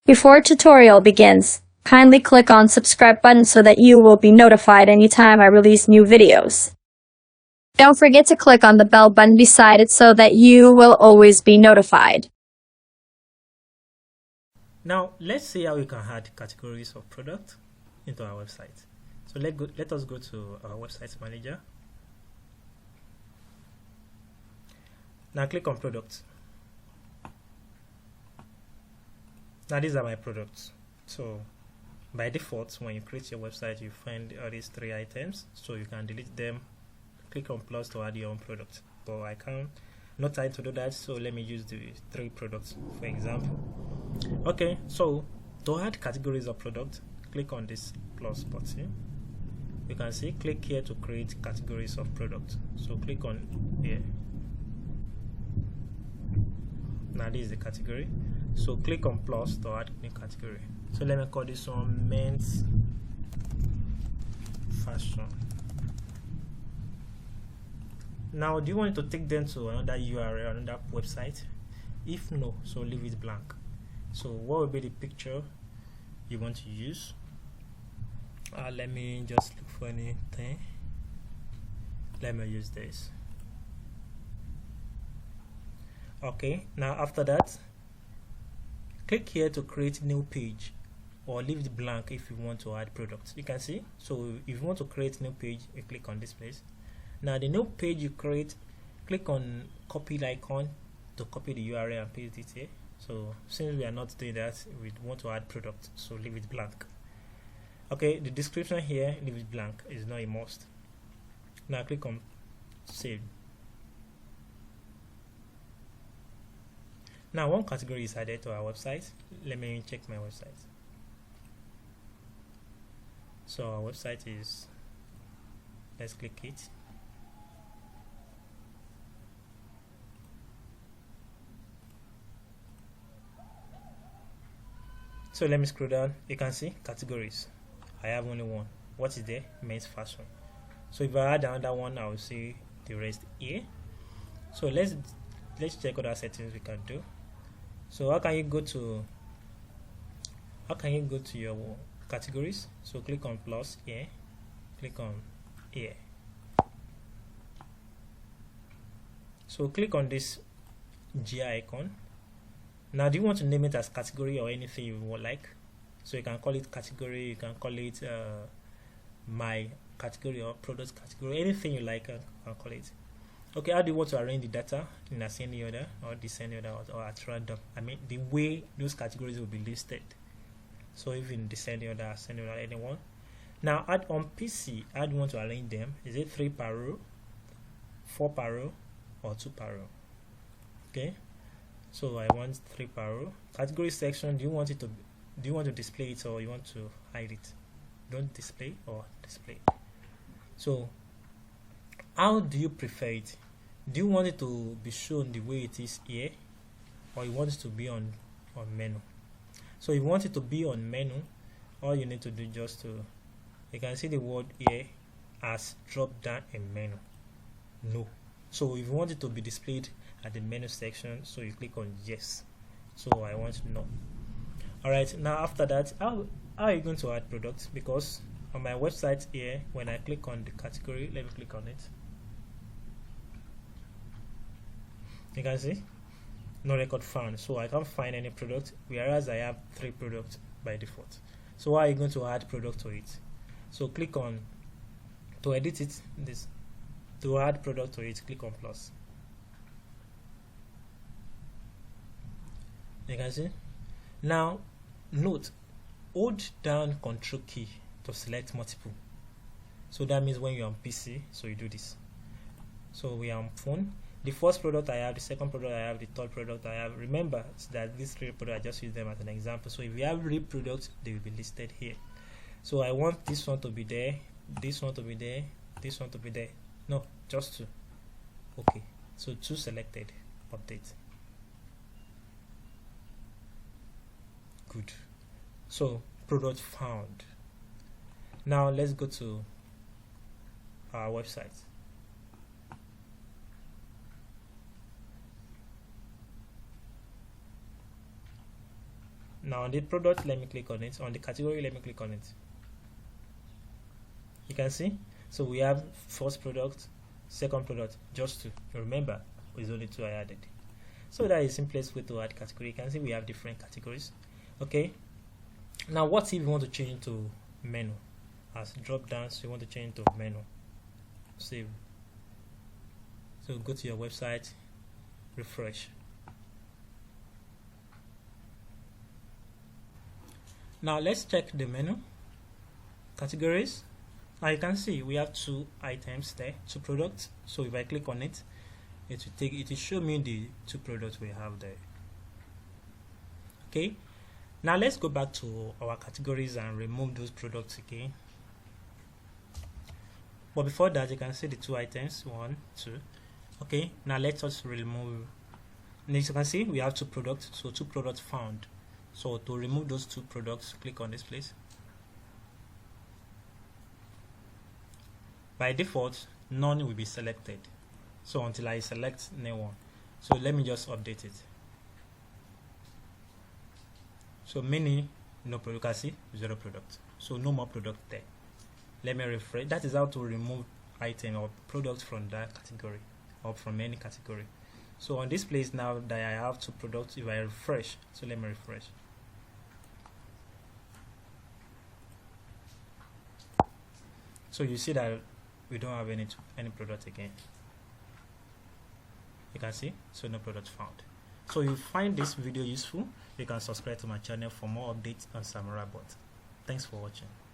Before tutorial begins, kindly click on subscribe button so that you will be notified anytime I release new videos. Don't forget to click on the bell button beside it so that you will always be notified. Now let's see how we can add categories of product into our website. So let us go to our website manager. Now click on products. Now these are my products. So by default, when you create your website, you find all these 3 items, so you can delete them. Click on plus to add your own product, but I can't, not time to do that, so let me use the 3 products for example. Okay, so to add categories of product, click on this plus button. You can see click here to create categories of product, so click on here. Now this is the category, so click on plus to add new category. So let me call this one men's fashion. Now do you want to take them to another URL, another website? If no, so leave it blank. So what will be the picture you want to use? Let me just look for anything. Let me use this. Okay, now after that, click here to create new page, or leave it blank if you want to add products. You can see, so if you want to create new page, you click on this place. Now the new page you create, click on copy icon to copy the URL and paste it here. So since we are not doing that, we want to add product, so leave it blank. Okay, the description here, leave it blank, is not a must. Now click on save. Now one category is added to our website. Let me check my website. So our website is, let's click it. So let me scroll down. You can see categories. I have only one. What is there? Men's fashion. So if I add another one, I will see the rest here. So let's check other settings we can do. So how can you go to your categories? So click on plus here, click on here. So click on this GI icon. Now do you want to name it as category or anything you would like? So you can call it category, you can call it my category or product category, anything you like, you can call it. Okay, how do you want to arrange the data in ascending order or descending order or at random? I mean the way those categories will be listed. So if in descending order, ascending order, anyone. Now add on PC, how do you want to arrange them? Is it 3 per row, 4 per row, or 2 per row? Okay, so I want 3 per row. Category section, do you want to display it or you want to hide it? Don't display or display. So how do you prefer it? Do you want it to be shown the way it is here, or you want it to be on menu? So if you want it to be on menu, all you need to do just to, you can see the word here as drop down in menu. No. So if you want it to be displayed at the menu section, so you click on yes. So I want no. Alright, now after that, how are you going to add products? Because on my website here, when I click on the category, let me click on it. You can see no record found, so I can't find any product, whereas I have 3 products by default. So how are you going to add product to it? So click on to edit it, this to add product to it, click on plus. You can see. Now note, hold down Control key to select multiple. So that means when you're on PC, so you do this. So we are on phone. The first product I have, the second product I have, the third product I have. Remember that these 3 products, I just use them as an example. So if you have 3 products, they will be listed here. So I want this one to be there, this one to be there, this one to be there. No, just 2. Okay, so 2 selected. Update. Good. So product found. Now let's go to our website. Now on the product, let me click on it. On the category, let me click on it. You can see, so we have first product, second product, just two. Remember, it's only two I added. So that is the simplest way to add category. You can see we have different categories. Okay, now what if you want to change to menu? As drop down, so you want to change to menu. Save. So go to your website, refresh. Now let's check the menu categories. Now you can see we have two items there, two products. So if I click on it, it will show me the two products we have there. Okay, now let's go back to our categories and remove those products again. But before that, you can see the two items, 1, 2. Okay, now let us remove. Next, you can see we have two products, so two products found. So to remove those two products, click on this place. By default, none will be selected. So until I select new one. So let me just update it. So many, no product. You can see 0 product. So no more product there. Let me refresh. That is how to remove item or product from that category or from any category. So on this place now that I have two products, if I refresh, so let me refresh. So you see that we don't have any product again. You can see, so no product found. So if you find this video useful, you can subscribe to my channel for more updates on Samora bot. Thanks for watching.